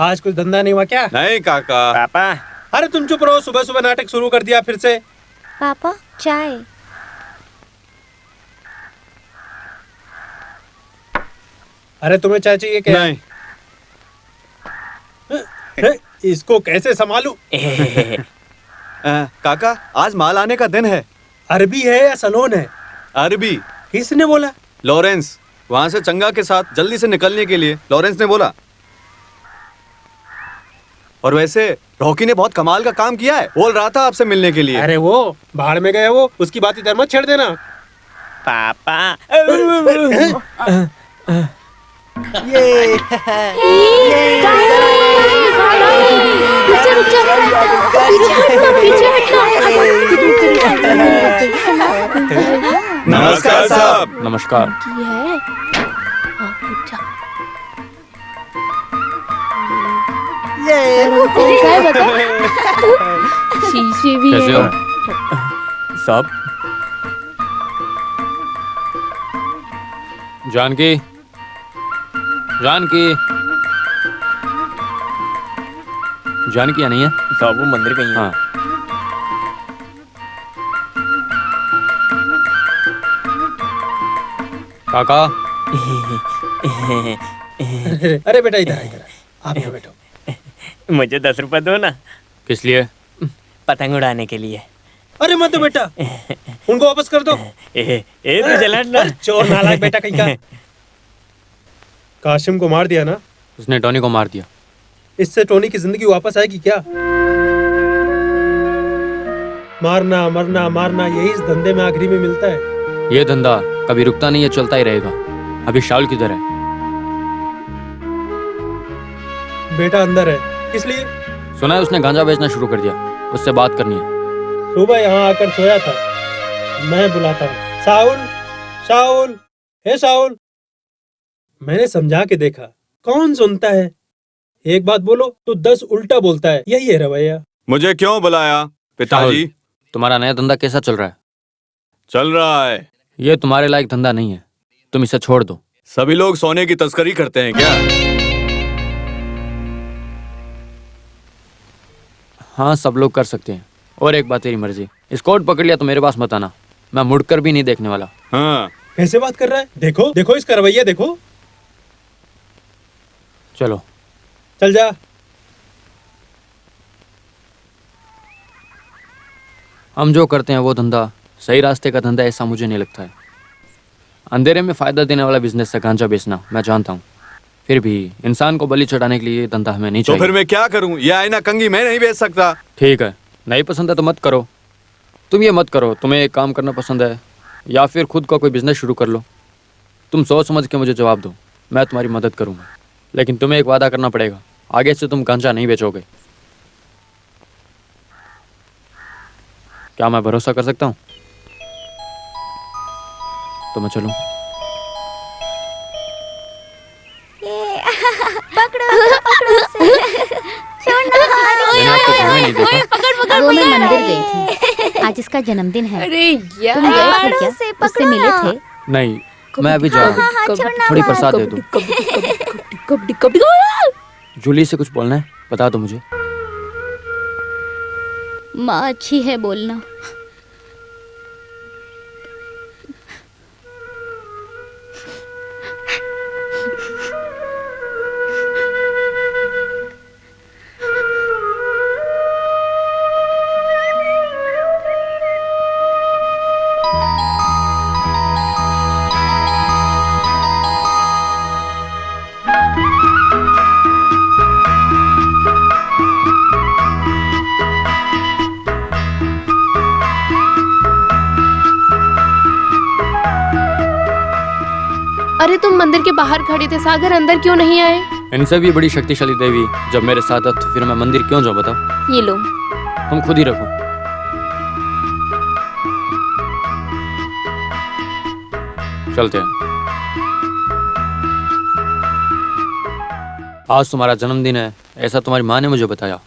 आज कुछ धंधा नहीं हुआ क्या? नहीं काका। पापा। अरे तुम चुप रहो, सुबह सुबह नाटक शुरू कर दिया फिर से। पापा चाय। अरे तुम्हें चाय चाहिए क्या? नहीं। इसको कैसे संभालू? काका आज माल आने का दिन है। अरबी है या सलोन है? अरबी। किसने बोला? लॉरेंस, वहाँ से चंगा के साथ जल्दी से निकलने के लिए लॉरेंस ने बोला। और वैसे रॉकी ने बहुत कमाल का काम किया है, बोल रहा था आपसे मिलने के लिए। अरे वो बाहर में गए, वो उसकी बात इधर मत छेड़ देना। पापा। ये नमस्कार साहब। नमस्कार। शीशे भी कैसे हो सब? जानकी, जानकी, जानकी या नहीं है? सब वो मंदिर गई है। हाँ। काका। अरे बेटा इधर इधर आप यहाँ बैठो। मुझे 10 रुपए दो ना। किस लिए? पतंग उड़ाने के लिए। अरे मत दो बेटा, उनको वापस कर दो। तू जलाट ना। चोर नालायक बेटा कहीं का। काशिम को मार दिया ना? उसने टोनी को मार दिया। इससे टोनी की जिंदगी वापस आएगी क्या? मारना मरना मारना यही इस धंधे में आखिरी में मिलता है। ये धंधा कभी रुकता नहीं है, चलता ही रहेगा। अभी शाउल किधर है? बेटा अंदर है। किस लिए? सुना है उसने गांजा बेचना शुरू कर दिया, उससे बात करनी है। सुबह यहाँ आकर सोया था, मैं बुलाता हूँ। शाउल, शाउल, हे शाउल। मैंने समझा के देखा, कौन सुनता है? एक बात बोलो तो 10 उल्टा बोलता है। यही है रवैया। मुझे क्यों बुलाया पिताजी? तुम्हारा नया धंधा कैसा चल रहा है? चल रहा है। ये तुम्हारे लायक धंधा नहीं है, तुम इसे छोड़ दो। सभी लोग सोने की तस्करी करते हैं क्या? हाँ, सब लोग कर सकते हैं। और एक बात, तेरी मर्जी। स्कॉट पकड़ लिया तो मेरे पास मत आना, मैं मुड़कर भी नहीं देखने वाला। हाँ। कैसे बात कर रहा है? देखो देखो इसका रवैया देखो। चलो चल जा। हम जो करते हैं वो धंधा सही रास्ते का धंधा ऐसा मुझे नहीं लगता है। अंधेरे में फायदा देने वाला बिजनेस है गांजा बेचना, मैं जानता हूँ। फिर भी इंसान को बलि चढ़ाने के लिए ये धंधा हमें नहीं तो चाहिए। फिर मैं क्या करूं? ये आईना कंघी मैं नहीं बेच सकता। ठीक है, नहीं पसंद है तो मत करो। तुम ये मत करो। तुम्हें एक काम करना पसंद है या फिर खुद का कोई बिजनेस शुरू कर लो। तुम सोच समझ के मुझे जवाब दो, मैं तुम्हारी मदद करूँगा। लेकिन तुम्हें एक वादा करना पड़ेगा, आगे से तुम गांजा नहीं बेचोगे। क्या मैं भरोसा कर सकता हूँ? तो मैं चलूं? मैंने आपको घर में नहीं देखा। वो मैं मंदिर गई थी, आज इसका जन्मदिन है। अरे यार, तुम गए थे क्या? उससे मिले थे? नहीं, मैं अभी जा रहा हूँ। थोड़ी प्रसाद दे दो। जूली से कुछ बोलना है, बता दो मुझे। माँ अच्छी है बोलना। अरे तुम मंदिर के बाहर खड़े थे, सागर अंदर क्यों नहीं आए? इनसे भी बड़ी शक्तिशाली देवी जब मेरे साथ है तो फिर मैं मंदिर क्यों जाऊँ बताओ? ये लो। तुम खुद ही रखो। चलते हैं। आज तुम्हारा जन्मदिन है, ऐसा तुम्हारी माँ ने मुझे बताया।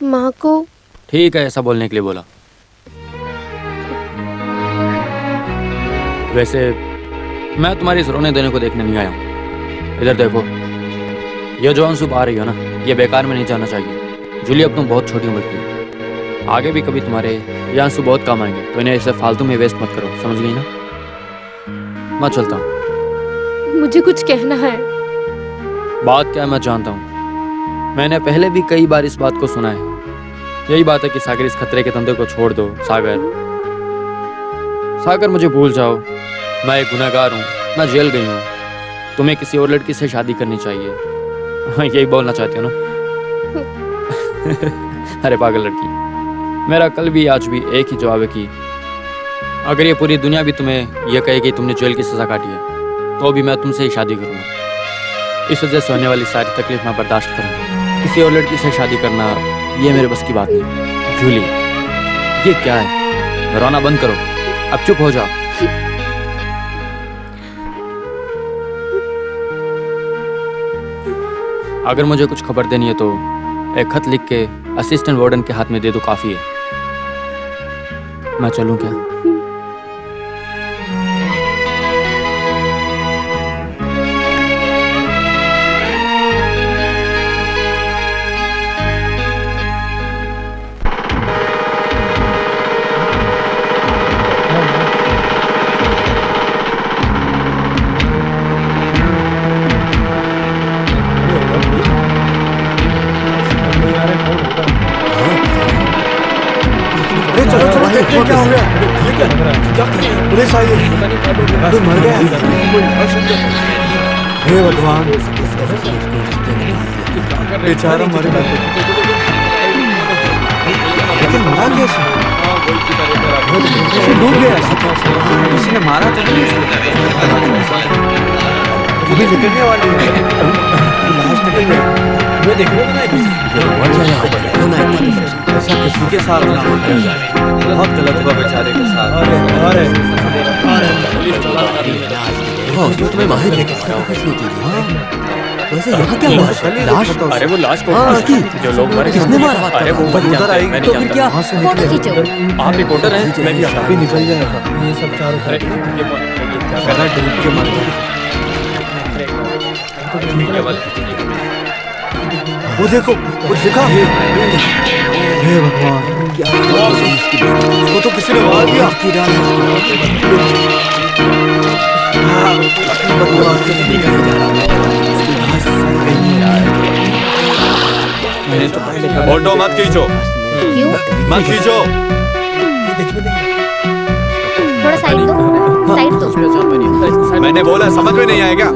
माँ को? ठीक है, ऐसा बोलने के लिए बोला। वैसे मैं तुम्हारी इस रोने देने को देखने नहीं आया हूँ। इधर देखो, ये जो आंसू बहा रही हो ना, ये बेकार में नहीं जाना चाहिए। जूली, अब तुम बहुत छोटी उम्र की हो, आगे भी कभी तुम्हारे ये आंसू बहुत काम आएंगे, तो इन्हें ऐसे फालतू में वेस्ट मत करो, समझ गई ना? मैं चलता हूँ। मुझे कुछ कहना है। बात क्या है मैं जानता हूँ, मैंने पहले भी कई बार इस बात को सुना है। यही बात है कि सागर इस खतरे के धंधे को छोड़ दो। सागर मुझे भूल जाओ, मैं एक गुनहगार हूँ, मैं जेल गई हूँ, तुम्हें किसी और लड़की से शादी करनी चाहिए। हाँ, यही बोलना चाहती हो ना? अरे पागल लड़की, मेरा कल भी आज भी एक ही जवाब है कि अगर ये पूरी दुनिया भी तुम्हें यह कहे कि तुमने जेल की सजा काटी है, तो भी मैं तुमसे ही शादी करूँगा। इस वजह से होने वाली सारी तकलीफ मैं बर्दाश्त करूँगा। किसी और लड़की से शादी करना ये मेरे बस की बात नहीं। जूली, ये क्या है? रोना बंद करो, अब चुप हो जाओ। अगर मुझे कुछ खबर देनी है तो एक खत लिख के असिस्टेंट वार्डन के हाथ में दे दो, काफी है। मैं चलूं क्या? अरे चलो चलो देखते हैं क्या हो गया। ये क्या लग रहा है? क्या पुलिस आई है? कोई मर गया है? हे भगवान, बेचारा मर गया। लेकिन मरा कैसे? इसे डूब गया, किसी ने मारा तो नहीं इसको? अभी निकलने वाली है, लाश निकल गई। मैं देख रहा था ऐसा किसी के साथ ना हो, बहुत गलत हुआ बेचारे के साथ। उसने तुम्हें माहिर लेके वैसे यहाँ क्या हुआ? लाश? अरे वो लाश को जो लोग मरे किसने मारा? अरे वो उधर आई मैं तो फिर क्या? फोटो खींचो। आप रिपोर्टर हैं? मैं भी आता अभी निकल जाएगा। ये सब चारों अरे क्या कर रहा है? डूब के मर गया। वो देखो, वो देखा? हे भगवान, क्या उसको तो किसी ने मार दिया। मैंने तो पहले फोटो मत खींचो, क्यों? मत खींचो। थोड़ा साइड दो, साइड दो। मैंने बोला, समझ में नहीं आएगा?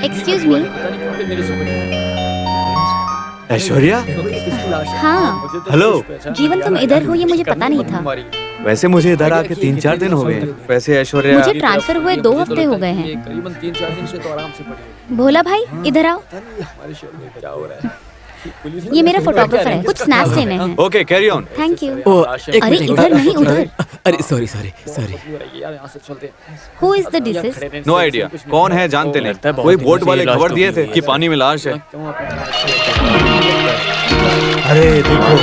Excuse me. ऐश्वर्या, हाँ हेलो। जीवन, तुम इधर हो ये मुझे पता नहीं था। वैसे मुझे इधर आके 3-4 दिन हो गए। वैसे ऐश्वर्या, मुझे ट्रांसफर हुए 2 हफ्ते हो गए हैं। करीबन 3-4 दिन से तो आराम से पड़ी। भोला भाई इधर आओ, हमारे शहर में क्या हो रहा है? ये मेरा फोटोग्राफर है, कुछ स्नैप्स लेने हैं। Okay carry on. Thank you. एक अरे मिनट, इधर नहीं, उधर। अरे sorry. Who is the disease? No idea, कौन है जानते नहीं। वही बोट वाले खबर दिए थे कि पानी में लाश है। अरे देखो,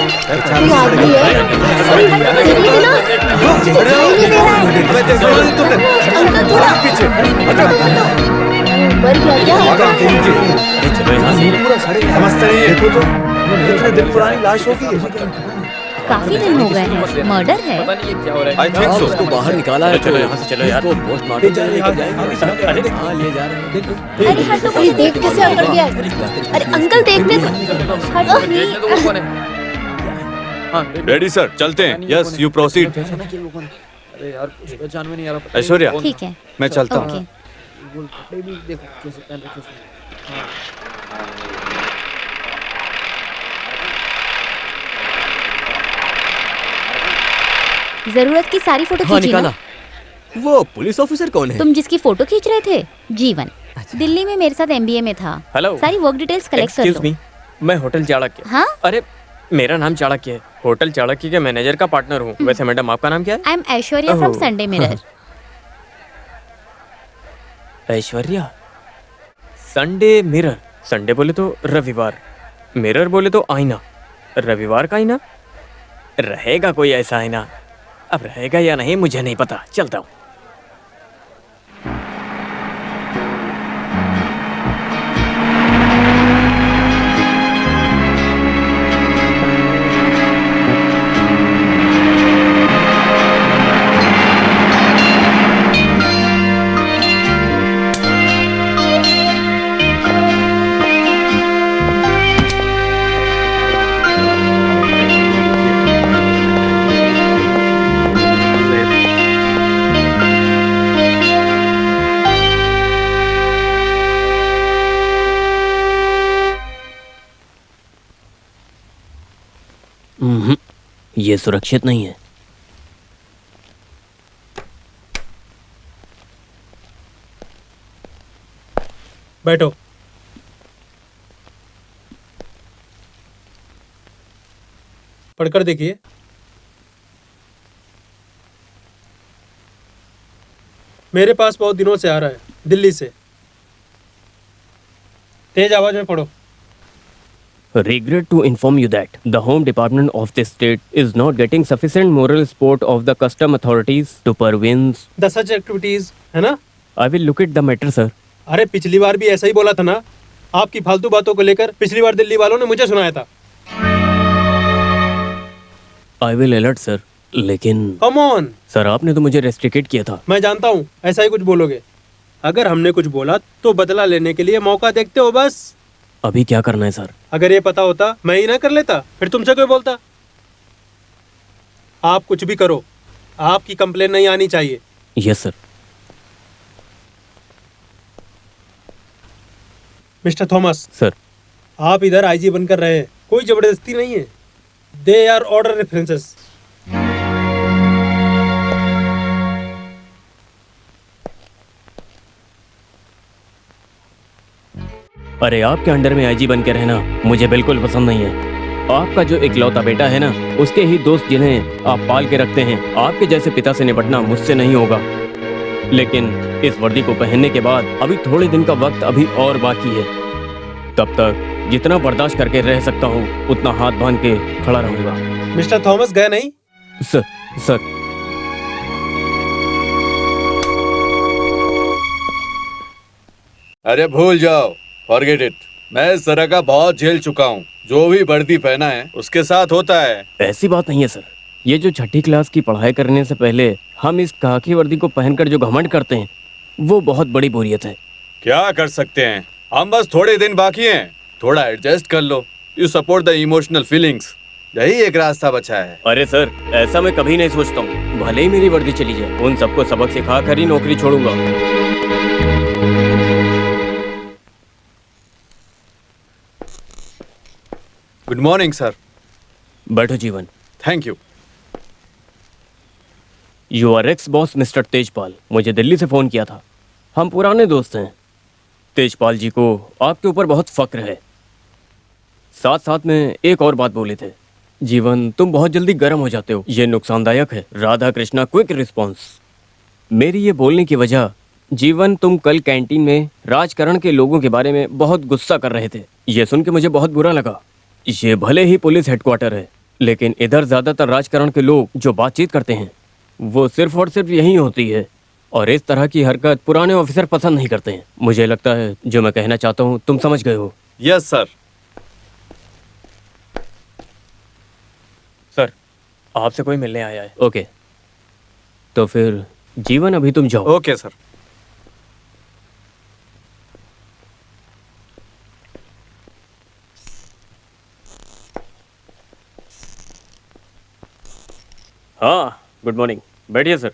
समझते नहीं। देखो तो कितने दिन पुरानी लाश होगी। काफी दिन हो गए हैं, मर्डर है। I think so. उसको बाहर निकाला है। चलो यहाँ से चलो यार। उसको पोस्टमार्टम के लिए जाएंगे। अरे हाँ, ले जा रहे हैं। अरे हट तो, कोई देख कैसे अकड़ गया? अरे अंकल देखने रेडी सर, चलते हैं। Yes, you proceed. अरे यार कुछ पहचान में नहीं आ रहा। ऐश्वर्या, ठीक है, मैं चलता हूँ। ओके। कपड़े भी देखो कैसे पहन रखे उसने। जरूरत की सारी फोटो हाँ, खींची ना? निकाला। वो पुलिस ऑफिसर कौन है? तुम जिसकी फोटो खींच रहे थे, जीवन, दिल्ली में मेरे साथ एमबीए में था। हेलो। सारी वर्क डिटेल्स कलेक्ट कर एक्सक्यूज लो। मी, मैं होटल चाणक्य। हाँ, अरे मेरा नाम चाणक्य है, होटल चाणक्य के मैनेजर का पार्टनर हूँ। वैसे मैडम आपका नाम क्या है? I am Aishwarya from oh. Sunday mirror. Aishwarya, Sunday mirror. Sunday बोले तो रविवार, मिरर बोले तो आईना। रविवार का आईना रहेगा, कोई ऐसा आईना। अब रहेगा या नहीं मुझे नहीं पता, चलता हूँ। ये सुरक्षित नहीं है। बैठो। पढ़कर देखिए। मेरे पास बहुत दिनों से आ रहा है, दिल्ली से। तेज आवाज में पढ़ो। Regret to inform you that the Home Department of this state is not getting sufficient moral support of the custom authorities to prevent. The such activities, है ना? I will look at the matter, sir. अरे पिछली बार भी ऐसा ही बोला था ना? आपकी फालतू बातों को लेकर पिछली बार दिल्ली वालों ने मुझे सुनाया था। I will alert, sir. लेकिन कम ऑन। सर आपने तो मुझे रेस्ट्रिकेट किया था। मैं जानता हूँ ऐसा ही कुछ बोलोगे। अगर हमने कुछ बोला तो बदला लेने के लिए मौका देखते हो बस। अभी क्या करना है सर? अगर ये पता होता मैं ही ना कर लेता, फिर तुमसे कोई बोलता? आप कुछ भी करो, आपकी कंप्लेन नहीं आनी चाहिए। Yes sir. Mister Thomas sir. आप इधर आईजी बनकर रहे हैं, कोई जबरदस्ती नहीं है। They are order references. अरे आपके अंडर में आईजी बन के रहना मुझे बिल्कुल पसंद नहीं है। आपका जो इकलौता बेटा है ना, उसके ही दोस्त जिन्हें आप पाल के रखते हैं, आपके जैसे पिता से निपटना मुझसे नहीं होगा। लेकिन इस वर्दी को पहनने के बाद अभी थोड़े दिन का वक्त अभी और बाकी है। तब तक जितना बर्दाश्त करके रह सकता हूँ उतना हाथ बांध के खड़ा रहूंगा। मिस्टर थॉमस गए नहीं? सर। सर अरे भूल जाओ, फॉरगेट इट। मैं इस तरह का बहुत झेल चुका हूँ। जो भी वर्दी पहना है उसके साथ होता है। ऐसी बात नहीं है सर। ये जो छठी क्लास की पढ़ाई करने से पहले हम इस खाकी वर्दी को पहनकर जो घमंड करते हैं वो बहुत बड़ी बोरियत है। क्या कर सकते हैं, हम बस थोड़े दिन बाकी हैं, थोड़ा एडजस्ट कर लो। You support the emotional feelings, यही एक रास्ता बचा है। अरे सर ऐसा मैं कभी नहीं सोचता हूँ। भले ही मेरी वर्दी चली जाए, उन सबको सबक सिखा कर ही नौकरी छोड़ूंगा। Good morning sir. बैठो जीवन। Thank you. Your ex boss mister Tejpal मुझे दिल्ली से फोन किया था। हम पुराने दोस्त हैं। तेजपाल जी को आपके ऊपर बहुत फक्र है। साथ साथ में एक और बात बोले थे, जीवन तुम बहुत जल्दी गर्म हो जाते हो, ये नुकसानदायक है। Radha Krishna quick response. मेरी ये बोलने की वजह, जीवन तुम कल कैंटीन में राजकरण के लोगों के बारे में बहुत गुस्सा कर रहे थे। ये सुन के मुझे बहुत बुरा लगा। ये भले ही पुलिस हेडक्वार्टर है, लेकिन इधर ज्यादातर राजकरण के लोग जो बातचीत करते हैं वो सिर्फ और सिर्फ यही होती है। और इस तरह की हरकत पुराने ऑफिसर पसंद नहीं करते हैं। मुझे लगता है जो मैं कहना चाहता हूँ तुम समझ गए हो। Yes sir. सर आपसे कोई मिलने आया है। ओके, तो फिर जीवन अभी तुम जाओ। Okay sir. हाँ गुड मॉर्निंग, बैठिए सर।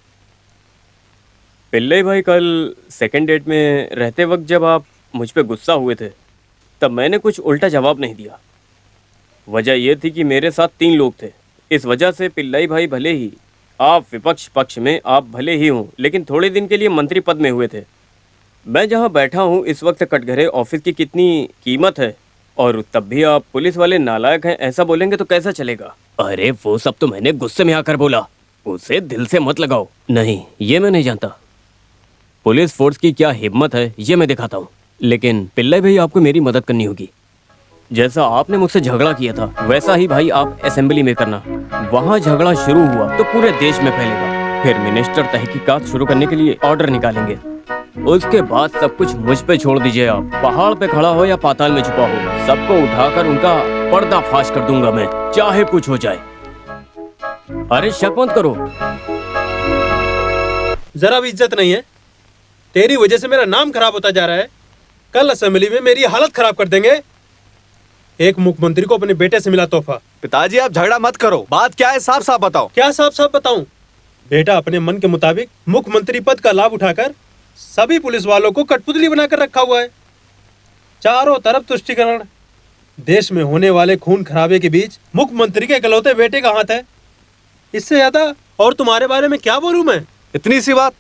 पिल्ले भाई कल सेकंड डेट में रहते वक्त जब आप मुझ पे गुस्सा हुए थे तब मैंने कुछ उल्टा जवाब नहीं दिया। वजह यह थी कि मेरे साथ 3 लोग थे। इस वजह से पिल्लाई भाई भले ही आप विपक्ष पक्ष में आप भले ही हों, लेकिन थोड़े दिन के लिए मंत्री पद में हुए थे। मैं जहाँ बैठा हूँ इस वक्त कटघरे ऑफिस की कितनी कीमत है, और तब भी आप पुलिस वाले नालायक हैं ऐसा बोलेंगे तो कैसा चलेगा? अरे वो सब तो मैंने गुस्से में आकर बोला, उसे दिल से मत लगाओ। नहीं, ये मैं नहीं जानता। पुलिस फोर्स की क्या हिम्मत है ये मैं दिखाता हूँ, लेकिन पिल्ले भाई आपको मेरी मदद करनी होगी। जैसा आपने मुझसे झगड़ा किया था वैसा ही भाई आप असेंबली में करना। वहाँ झगड़ा शुरू हुआ तो पूरे देश में फैलेगा। फिर मिनिस्टर तहकीकात शुरू करने के लिए ऑर्डर निकालेंगे। उसके बाद सब कुछ मुझ पे छोड़ दीजिए। आप पहाड़ पे खड़ा हो या पाताल में छुपा हो, सबको उठाकर उनका पर्दाफाश कर दूंगा मैं, चाहे कुछ हो जाए। अरे शक मत करो। जरा भी इज्जत नहीं है। तेरी वजह से मेरा नाम खराब होता जा रहा है। कल असेंबली में मेरी हालत खराब कर देंगे। एक मुख्यमंत्री को अपने बेटे से मिला तोहफा। पिताजी आप झगड़ा मत करो, बात क्या है साफ साफ बताओ। क्या साफ साफ बताऊं? बेटा अपने मन के मुताबिक मुख्यमंत्री पद का लाभ उठाकर सभी पुलिस वालों को कठपुतली बनाकर रखा हुआ है। चारों तरफ तुष्टीकरण। देश में होने वाले खून खराबे के बीच मुख्यमंत्री के इकलौते बेटे का हाथ है। इससे ज्यादा और तुम्हारे बारे में क्या बोलूं मैं? इतनी सी बात?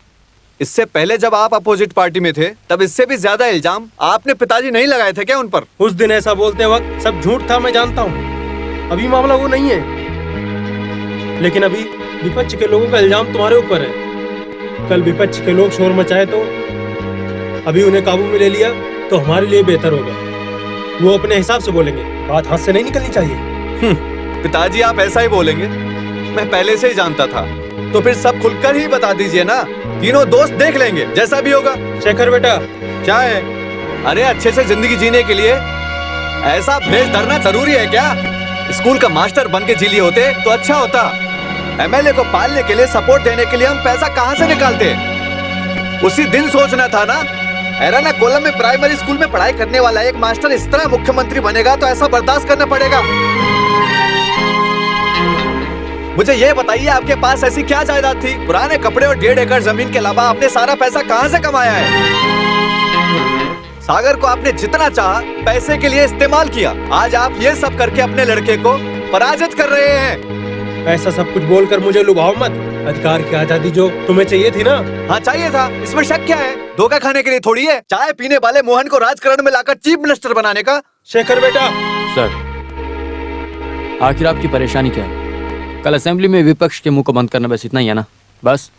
इससे पहले जब आप अपोजिट पार्टी में थे तब इससे भी ज्यादा इल्जाम आपने पिताजी नहीं लगाए थे क्या उन पर? उस दिन ऐसा बोलते वक्त सब झूठ था, मैं जानता हूँ। अभी मामला वो नहीं है, लेकिन अभी विपक्ष के लोगों का इल्जाम तुम्हारे ऊपर है। कल विपक्ष के लोग शोर मचाए तो अभी उन्हें काबू में ले लिया तो हमारे लिए बेहतर होगा। वो अपने हिसाब से बोलेंगे, बात हाथ से नहीं निकलनी चाहिए। पिताजी आप ऐसा ही बोलेंगे, मैं पहले से ही जानता था। तो फिर सब खुलकर ही बता दीजिए ना, तीनों दोस्त देख लेंगे जैसा भी होगा। शेखर बेटा, क्या है? अरे अच्छे से जिंदगी जीने के लिए ऐसा भेष धरना जरूरी है क्या? स्कूल का मास्टर बन के जी लिए होते तो अच्छा होता। एमएलए को पालने के लिए, सपोर्ट देने के लिए हम पैसा कहाँ से निकालते? उसी दिन सोचना था ना। एराना कोलम में प्राइमरी स्कूल में पढ़ाई करने वाला एक मास्टर इस तरह मुख्यमंत्री बनेगा तो ऐसा बर्दाश्त करना पड़ेगा। मुझे ये बताइए, आपके पास ऐसी क्या जायदाद थी? पुराने कपड़े और 1.5 एकड़ जमीन के अलावा आपने सारा पैसा कहाँ से कमाया है? सागर को आपने जितना चाहा पैसे के लिए इस्तेमाल किया। आज आप ये सब करके अपने लड़के को पराजित कर रहे हैं। ऐसा सब कुछ बोलकर मुझे लुभाओ मत। अधिकार की आजादी जो तुम्हें चाहिए थी ना। हाँ चाहिए था, इसमें शक क्या है? धोखा खाने के लिए थोड़ी है चाय पीने वाले मोहन को राजकारण में लाकर चीफ मिनिस्टर बनाने का। शेखर बेटा, सर आखिर आपकी परेशानी क्या है? कल असेंबली में विपक्ष के मुंह को बंद करना बस इतना ही है ना? बस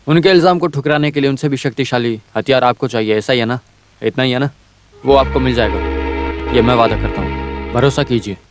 उनके इल्जाम को ठुकराने के लिए उनसे भी शक्तिशाली हथियार आपको चाहिए, ऐसा ही है ना? इतना ही है ना? वो आपको मिल जाएगा, ये मैं वादा करता हूँ, भरोसा कीजिए।